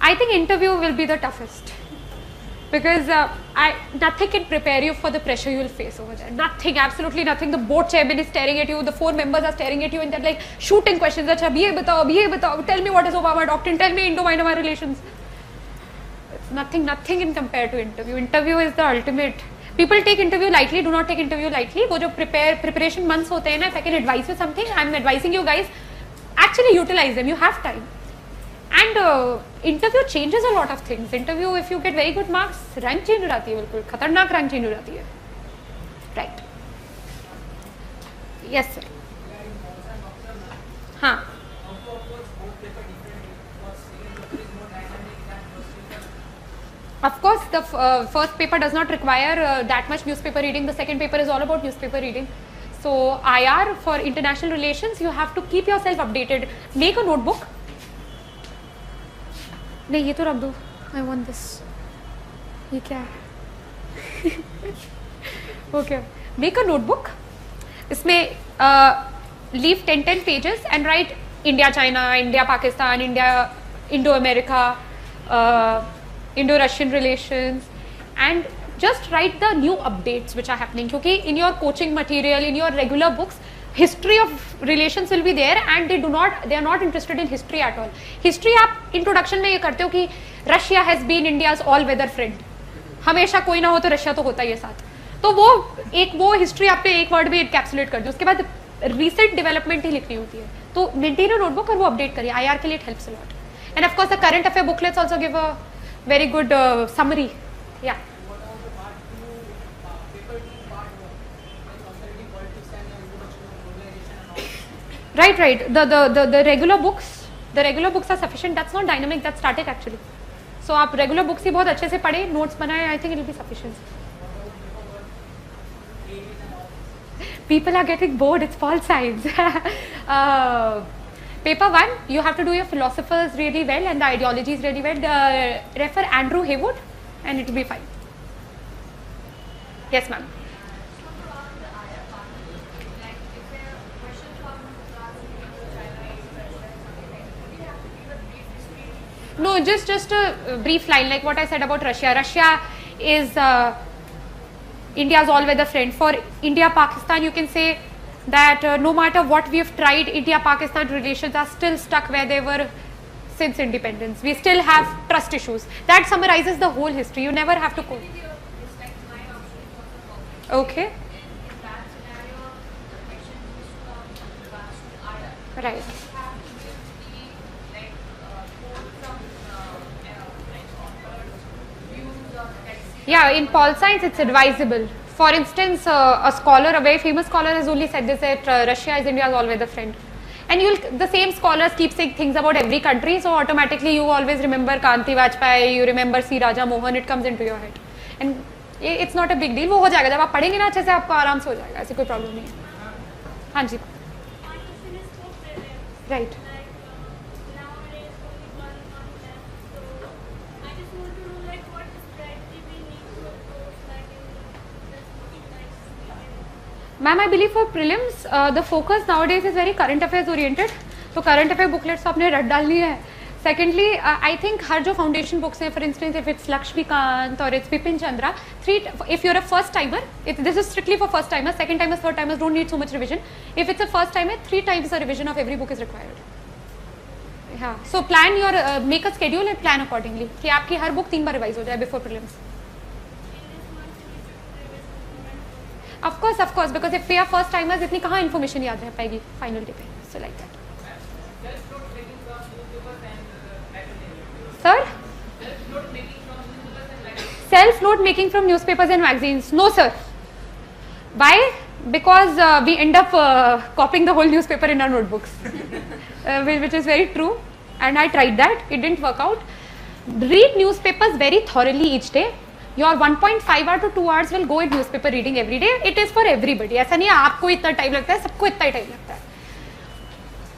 I think interview will be the toughest because nothing can prepare you for the pressure you will face over there. Nothing, absolutely nothing. The board chairman is staring at you, the 4 members are staring at you, and they're like shooting questions. Acha, ye batao, tell me what is Obama doctrine, tell me Indo-Myanmar relations. It's nothing in compare to interview. Interview is the ultimate. People take interview lightly, do not take interview lightly. वो जो preparation months होते हैं ना, if I can advise you something, I'm advising you guys, actually utilize them. You have time. And interview changes a lot of things. Interview, if you get very good marks, rank change हो जाती है बिल्कुल, खतरनाक rank change हो जाती है. Right. Yes sir. हाँ. Of course, the first paper does not require that much newspaper reading. The second paper is all about newspaper reading. So IR for international relations, you have to keep yourself updated. Make a notebook. नहीं ये तो रख दो. I want this. ये क्या है? Okay. Make a notebook. इसमें leave 10 pages and write India China, India Pakistan, India Indo America, Indo-Russian relations, and just write the new updates which are happening. क्योंकि in your coaching material, in your regular books, history of relations will be there, and they are not interested in history at all. History आप introduction में ये करते हो कि Russia has been India's all-weather friend. हमेशा कोई ना हो तो रशिया तो होता ही है साथ. तो वो हिस्ट्री आपने एक वर्ड में encapsulate कर दो. उसके बाद recent development ही लिखनी होती है. तो maintain a notebook और वो update करिए. IR के लिए it helps a lot. And of course the current affair booklets also give a very good summary. Yeah. Right. The regular books are sufficient. That's not dynamic. That's static actually. So आप regular books ही बहुत अच्छे से पढ़े, notes बनाए. I think it will be sufficient. People are getting bored. It's Paul science. Paper 1, you have to do your philosophers really well and the ideologies really well. Refer Andrew Haywood and it will be fine. Yes, ma'am. No, just a brief line like what I said about Russia. Russia is India's all-weather friend. For India-Pakistan, you can say that no matter what we have tried, India-Pakistan relations are still stuck where they were since independence. We still have trust issues. That summarizes the whole history. You never have to go. Okay. Right. Yeah, in Paul science, it's advisable. For instance, a very famous scholar has only said this, that Russia is India's all-weather friend. And the same scholars keep saying things about every country, so automatically you always remember Kanti Vajpayee, you remember C. Raja Mohan, it comes into your head. And it's not a big deal, वो हो जाएगा, जब आप पढ़ेंगे ना अच्छे से आपको आराम से हो जाएगा, ऐसी कोई प्रॉब्लम नहीं है. हाँ जी. Right. Ma'am, I believe for prelims, the focus nowadays is very current affairs oriented. So current affair booklets तो आपने रट डालनी है. Secondly, I think हर जो foundation books हैं, for instance, if it's Lakshmikant or it's Bipin Chandra, if you're a first timer, this is strictly for first timers. Second timers, third timers don't need so much revision. If it's a first timer, 3 times the revision of every book is required. Yeah. So plan your make a schedule and plan accordingly. कि आपकी हर book 3 बार revise हो जाए before prelims. Of course, because if we are first timers, इतनी कहाँ information याद रह पाएगी final day पे. So like that. Sir? Self-note making from newspapers and magazines. No, sir. Why? Because we end up copying the whole newspaper in our notebooks, which is very true. And I tried that. It didn't work out. Read newspapers very thoroughly each day. Your 1.5 hour to 2 hours will go in newspaper reading every day. It is for everybody. ऐसा नहीं है आपको इतना time लगता है, सबको इतना ही time लगता है.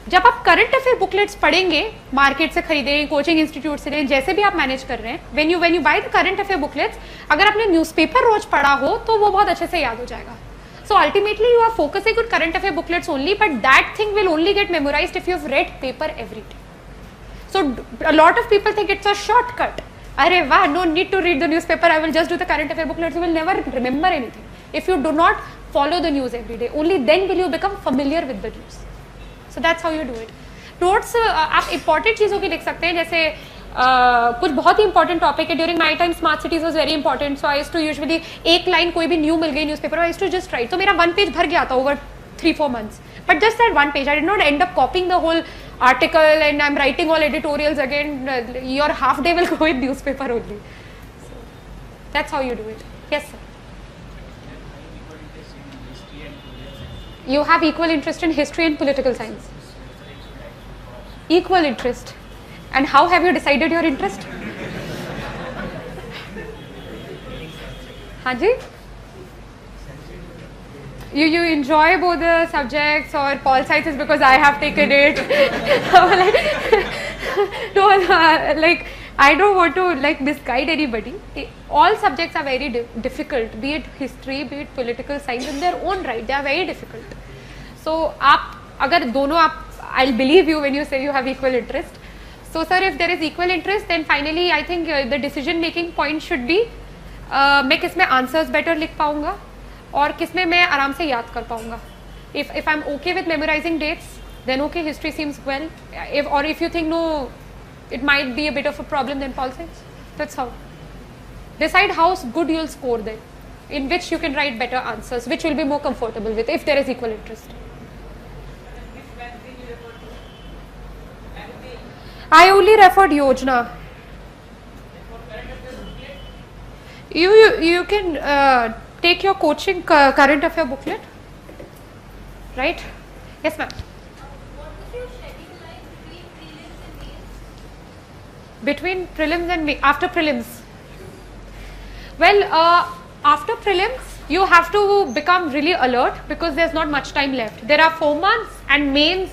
जब आप करंट अफेयर बुकलेट्स पढ़ेंगे, मार्केट से खरीदें, कोचिंग इंस्टीट्यूट से लें, जैसे भी आप मैनेज कर रहे हैं, when you by the current affair booklets, अगर आपने न्यूज़पेपर रोज पढ़ा हो तो वो बहुत अच्छे से याद हो जाएगा. So ultimately you are focusing on current affair booklets only, but that thing will only get memorized if you have read paper every day. So a lot of people think it's a shortcut. Arey wow, no need to read the newspaper, I will just do the current affair booklet. You will never remember anything if you do not follow the news every day. Only then will you become familiar with the news. So that's how you do it. Notes आप important चीज़ों की लिख सकते हैं, जैसे कुछ बहुत ही इंपॉर्टेंट टॉपिक है. During my time smart cities was very important, so I used to usually एक लाइन कोई भी न्यू मिल गई newspaper, I used to just write. तो मेरा 1 पेज भर गया था over 3-4 months, but just that 1 page. I did not end up copying the whole article and I'm writing all editorials again. Your half day will go in newspaper only. So that's how you do it. Yes, sir. You have equal interest in history and political science. Equal interest. And how have you decided your interest? Haji? You enjoy both the subjects, or pol sciences because I have taken it? No, like I don't want to like misguide anybody. All subjects are very difficult, be it history, be it political science, in their own right. They are very difficult. So, आप अगर दोनों आप, I'll believe you when you say you have equal interest. So, sir, if there is equal interest, then finally I think the decision making point should be मैं किस में answers better लिख पाऊँगा और किस में मैं आराम से याद कर पाऊँगा. If I'm okay with memorizing dates, then okay, history seems well. If you think no, it might be a bit of a problem, then pol science. That's how. Decide how good you'll score then, in which you can write better answers, which you'll be more comfortable with if there is equal interest. I only referred Yojana. You can take your coaching current affair booklet, right? Yes, ma'am. What was your schedule like between prelims and mains? Between prelims and after prelims? Well, after prelims, you have to become really alert because there's not much time left. There are 4 months and mains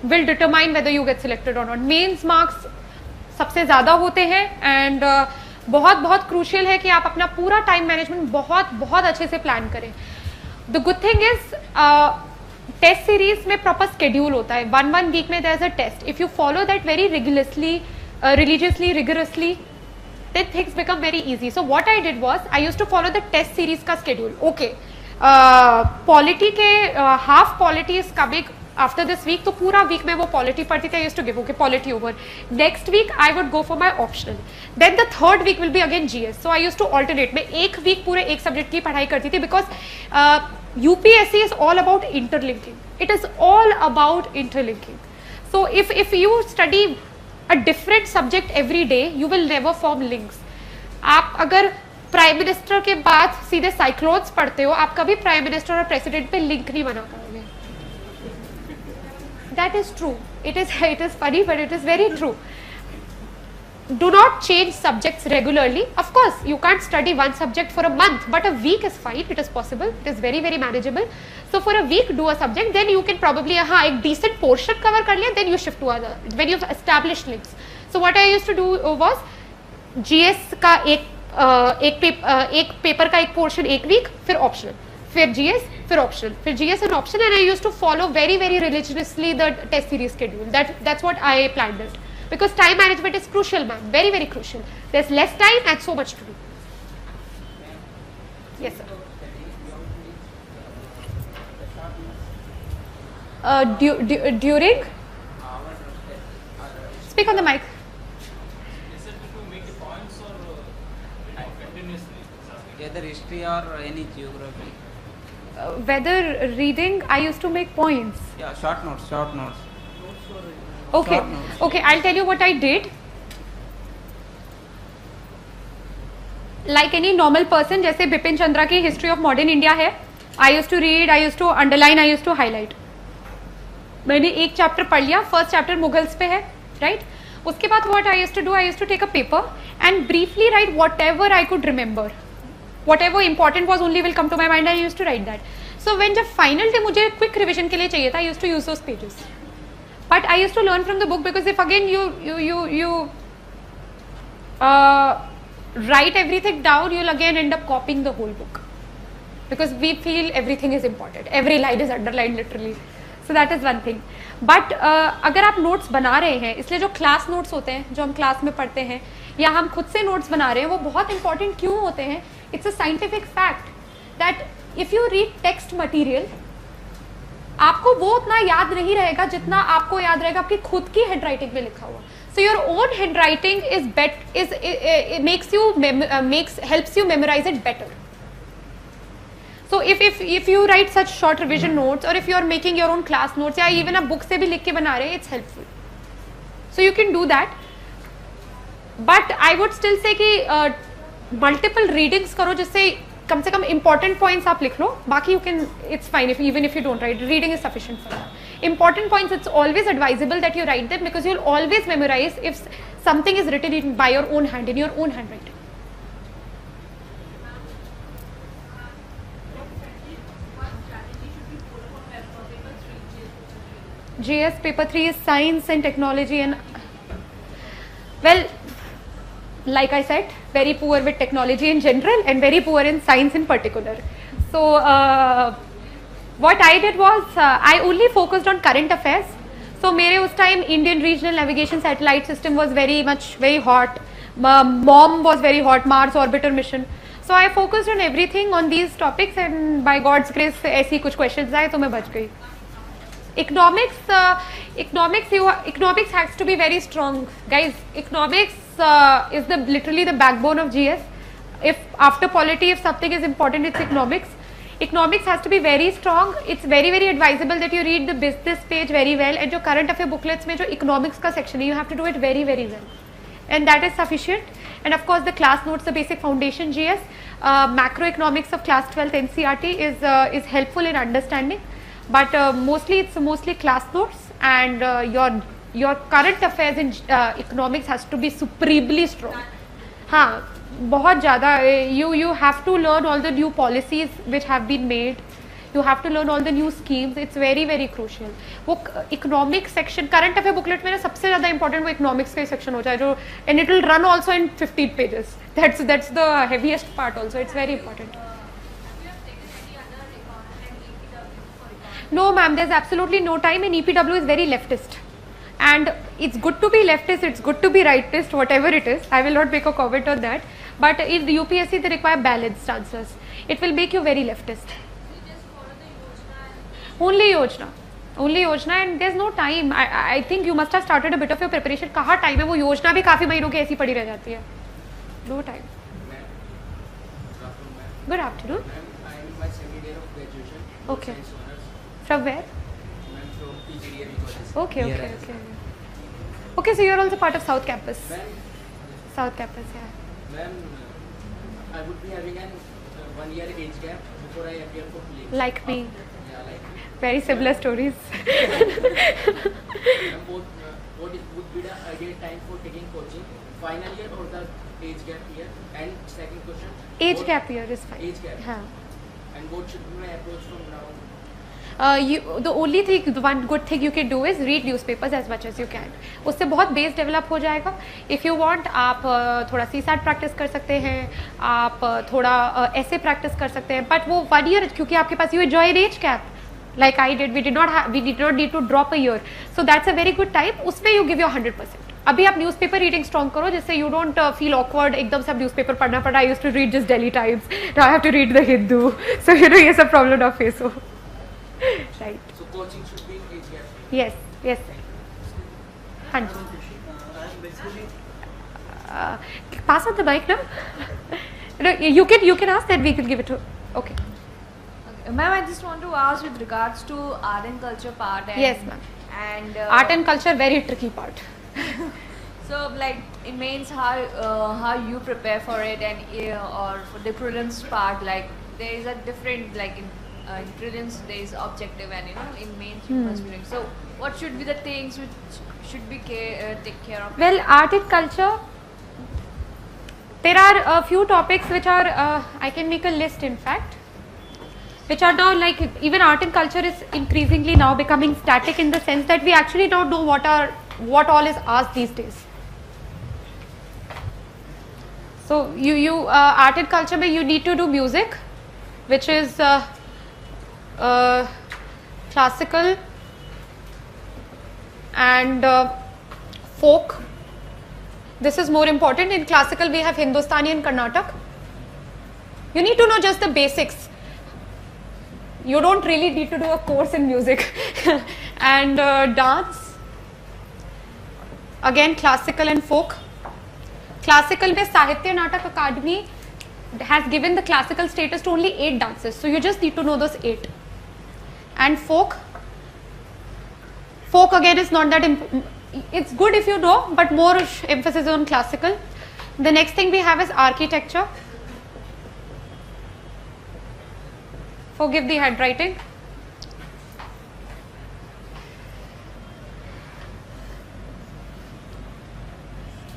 will determine whether you get selected or not. Mains marks सबसे ज़्यादा होते हैं and बहुत crucial है कि आप अपना पूरा टाइम मैनेजमेंट बहुत अच्छे से प्लान करें. The good thing is test series में प्रॉपर स्केड्यूल होता है. 1 वीक में there is a test. If you follow that very religiously rigorously, then things become very easy. So what I did was I used to follow the test series का schedule. Okay, polity के half polity is coming after this week, तो पूरा week में वो polity पढ़ती थी. I used to give okay polity over. Next week I would go for my optional. Then the third week will be again GS. So I used to alternate. मैं एक week पूरे एक subject की पढ़ाई करती थी because UPSC is all about interlinking. It is all about interlinking. So if you study a different subject every day, you will never form links. आप अगर प्राइम मिनिस्टर के बाद सीधे साइक्लोन्स पढ़ते हो, आप कभी प्राइम मिनिस्टर और प्रेसिडेंट पे लिंक नहीं बना पाओगे. That is true. It is funny, but it is very true. Do not change subjects regularly. Of course, you can't study one subject for a month, but a week is fine. It is possible. It is very manageable. So for a week, do a subject. Then you can probably एक decent portion cover कर लिया. Then you shift to other. When you've established links. So what I used to do was GS का एक paper का एक portion एक week, फिर optional, फिर GS, फिर optional, फिर GS and optional. And I used to follow very religiously the test series schedule. That's what I planned it. Because time management is crucial, ma'am. Very crucial. There's less time and so much to do. Yes, sir. During? Speak on the mic. Is it to make points or continuously? Either history or any geography. Whether reading, I used to make points. Yeah, short notes. Okay, I'll tell you what I did. Like any normal person, जैसे बिपिन चंद्रा की history of modern India है, I use to read, I use to underline, I use to highlight. मैंने एक chapter पढ़ लिया, first chapter Mughals पे है, right? उसके बाद what I use to do, I use to take a paper and briefly write whatever I could remember. Whatever important was only will come to my mind, I use to write that. So when जब final day मुझे quick revision के लिए चाहिए था, I use to use those pages. But I used to learn from the book, because if again you write everything down, you'll again end up copying the whole book, because we feel everything is important. Every line is underlined literally. So that is one thing. But अगर आप notes बना रहे हैं, इसलिए जो class notes होते हैं जो हम क्लास में पढ़ते हैं या हम खुद से नोट्स बना रहे हैं, वो बहुत इंपॉर्टेंट क्यों होते हैं? It's a scientific fact that if you read text material, आपको वो उतना याद नहीं रहेगा जितना आपको याद रहेगा आपकी खुद की हैंड राइटिंग में लिखा हुआ. So your own hand writing helps you memorize it better. So if you write such short revision notes, or if you are making your own class notes, या even आप book से भी लिख के बना रहे हैं, it's helpful. So you can do that. But I would still say कि multiple readings करो, जिससे कम से कम important points आप लिख लो. बाकी you can, it's fine even if you don't write. Reading is sufficient for that. Important points, it's always advisable that you write them, because you'll always memorize if something is written by your own hand, in your own handwriting. GS paper 3 is science and technology, and well, like I said, very poor with technology in general and very poor in science in particular. So what I did was I only focused on current affairs. So मेरे उस time Indian regional navigation satellite system was very hot. MOM was very hot, Mars orbiter mission. So I focused on everything on these topics, and by God's grace ऐसी कुछ questions आए तो मैं बच गई. Economics has to be very strong, guys. Economics is literally the backbone of GS. If after polity, if something is important, it's economics. Economics has to be very strong. It's very advisable that you read the business page very well, and जो current affair booklets में जो economics का section है, you have to do it very well, and that is sufficient. And of course the class notes, the basic foundation GS, macroeconomics of class 12th NCERT is helpful in understanding. But mostly class notes, and your current affairs in economics has to be supremely strong. हाँ, बहुत ज़्यादा. You have to learn all the new policies which have been made. You have to learn all the new schemes. It's very crucial. वो economic section, current affair booklet में ना सबसे ज़्यादा important वो economics का ही section होता है जो, and it will run also in 15 pages. That's the heaviest part also. It's very important. No ma'am, there's absolutely no time, and EPW is very leftist. And it's good to be leftist, it's good to be rightist, whatever it is. I will not make a comment on that. But in the UPSC, they require balanced answers. It will make you very leftist. Only Yojana, and there's no time. I think you must have started a bit of your preparation. कहाँ time है? वो योजना भी काफ़ी महीनों की ऐसी पड़ी रह जाती है. No time. Good afternoon. I am in my second year of graduation. Okay. From where? I am from PGDM College. Okay. Okay, so you're also part of South Campus. Ma'am, South Campus, yeah. ma'am, I would be having an 1 year age gap before I appear for police. Like me. Yeah, like me. Very similar stories. Ma'am, what would be the ideal time for taking coaching? Final year or the age gap year? And second question. Age gap year is fine. Age gap. हाँ. And what should be my approach from now? The one good thing you can do is read newspapers as much as you can. उससे बहुत base develop हो जाएगा. If you want, आप थोड़ा CSAT practice कर सकते हैं, आप थोड़ा ऐसे प्रैक्टिस कर सकते हैं. But वो 1 year, क्योंकि आपके पास you enjoy an age gap, like I did, we did not need to drop a year. So that's a very good time. उसमें you give your 100%. अभी आप न्यूज़पेपर रीडिंग स्ट्रॉन्ग करो, जिससे यू डोंट फील ऑकवर्ड एकदम से आप newspaper पढ़ना पड़ा. I used to read just daily Times, now I have to read the Hindu. सो ये सब प्रॉब्लम ना फेस हो. Right. So coaching should be in age gap. Yes. हाँ जी. Pass on the mic now. No, you can ask, then we can give it to. Okay. Ma'am, I just want to ask with regards to art and culture part. And, Yes, ma'am. And Art and culture, very tricky part. so like it means how you prepare for it, and or for the prelims part, like there is a different, like in prelims there is objective, and in mains you must be doing. So what should be the things which should be take care of? Well, art and culture, there are a few topics which are I can make a list, in fact, which are now, like, even art and culture is increasingly now becoming static, in the sense that we actually don't know what all is asked these days. So you art and culture mein you need to do music, which is classical, And folk, this is more important. In classical we have Hindustani and Carnatic. You need to know just the basics. You don't really need to do a course in music. And dance, again classical and folk. Classical mein Sahitya Natak Academy has given the classical status to only 8 dances, so you just need to know those 8. And folk again is not that it's good if you know, but more emphasis on classical. The next thing we have is architecture. Forgive the handwriting.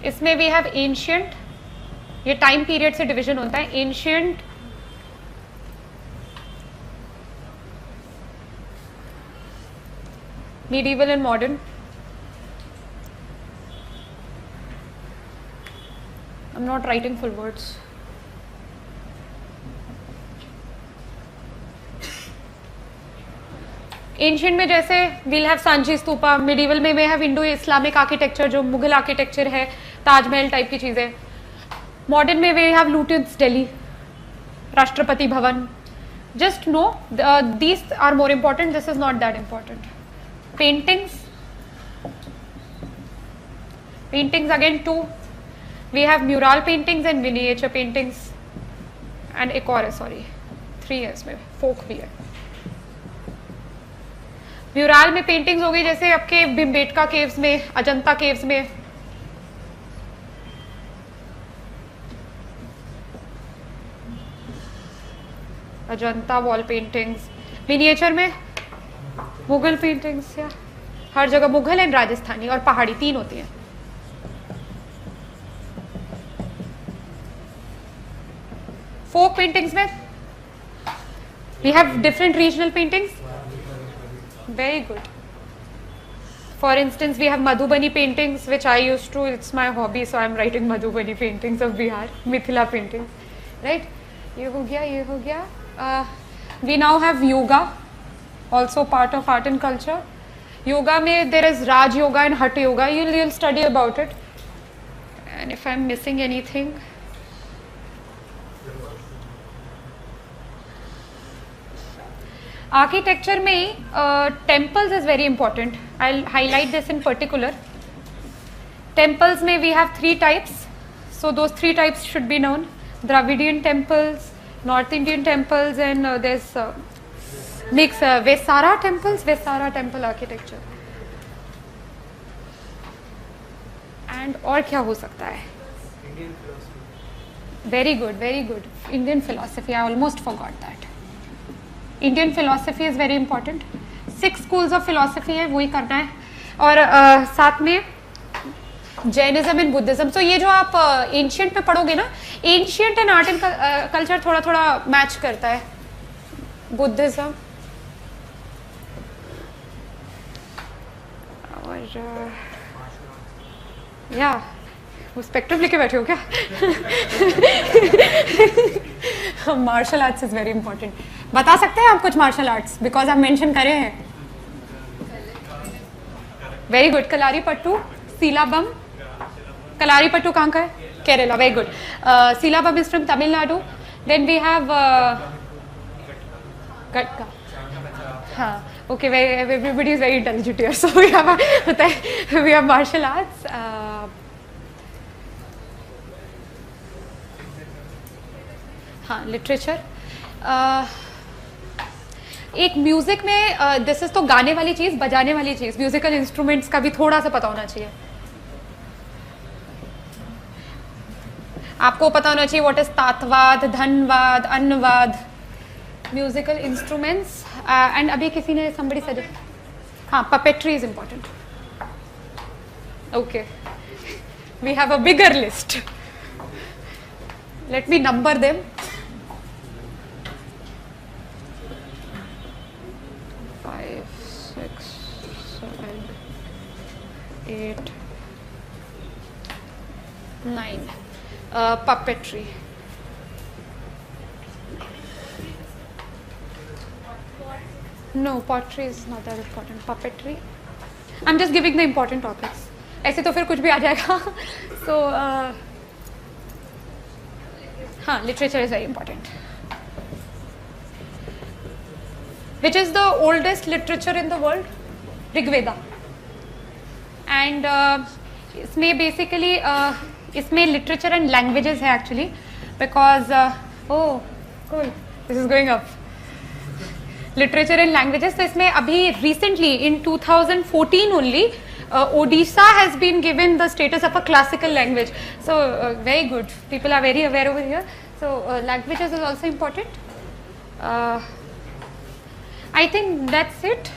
इसमें we have ancient, ये time period से division होता है. Ancient, medieval and modern. I'm not writing full words. Ancient में जैसे we'll have Sanchi stupa, medieval में we have Indo Islamic architecture जो Mughal architecture है, ताजमहल टाइप की चीजें. मॉडर्न में we have लूटेड्स Delhi, Rashtrapati Bhavan. Just know these are more important, this is not that important. Paintings again 2. We have mural paintings and miniature paintings. And एक और है, sorry 3 है इसमें, फोक भी है. म्यूरल में पेंटिंग्स हो गई जैसे आपके भिम्बेटका केव्स में, अजंता केव्स में. Ajanta wall paintings. मिनिएचर में मुगल पेंटिंग्स, या हर जगह मुगल एंड राजस्थानी और पहाड़ी 3 होती हैं. फोक पेंटिंग्स में we have different regional paintings. Very good. For instance, we have Madhubani paintings, which I used to. It's my hobby, so I'm writing Madhubani paintings of Bihar, Mithila paintings, right? ये हो गया. We now have yoga, also part of art and culture. Yoga में there is Raj Yoga and Hatha Yoga. You'll study about it. And if I'm missing anything. Architecture में temples is very important. I'll highlight this in particular. Temples में we have 3 types. So those 3 types should be known. Dravidian temples, North Indian temples, and there's mix Vesara temples, Vesara temple architecture. And और क्या हो सकता है? Very good, very good. Indian philosophy, I almost forgot that. Indian philosophy is very important. 6 schools of philosophy है, वही करना है. और साथ में जैनिज्म एंड बुद्धिज्म. तो ये जो आप एंशियंट में पढ़ोगे ना, ancient and art and culture थोड़ा थोड़ा मैच करता है. बुद्धिज्म और या वो स्पेक्ट्रम लेके बैठे हो क्या? Martial arts is very important. बता सकते हैं आप कुछ मार्शल आर्ट्स, बिकॉज आप मेंशन करे हैं. Very good. कलारी पट्टू, सीलाबम. कलारी पट्टू कहाँ का है? Kerala. Very good. Silambam is from Tamil Nadu. Then we have gatka. हाँ, okay. Everybody is very intelligent here. So we have martial arts. हाँ, लिटरेचर. एक म्यूजिक में दिस इज तो गाने वाली चीज़, बजाने वाली चीज़. म्यूजिकल इंस्ट्रूमेंट्स का भी थोड़ा सा पता होना चाहिए. आपको पता होना चाहिए व्हाट इज तातवाद, धनवाद, अन्नवाद. Musical instruments. एंड अभी किसी ने somebody सजेस्ट, हाँ, puppetry is important. Okay, we have a bigger list. Let me number them. 5, 6, 7, 8, 9. Puppetry. No, pottery is not that important. Puppetry. I'm just giving the important topics. ऐसे तो फिर कुछ भी आ जाएगा. So हाँ, literature is very important. Which is the oldest literature in the world? Rig Veda. And इसमें basically इसमें literature and languages है actually, because oh cool, this is going up. Literature and languages. तो इसमें अभी recently in 2014 only Odisha has been given the status of a classical language. So very good. People are very aware over here. So languages is also important. I think that's it.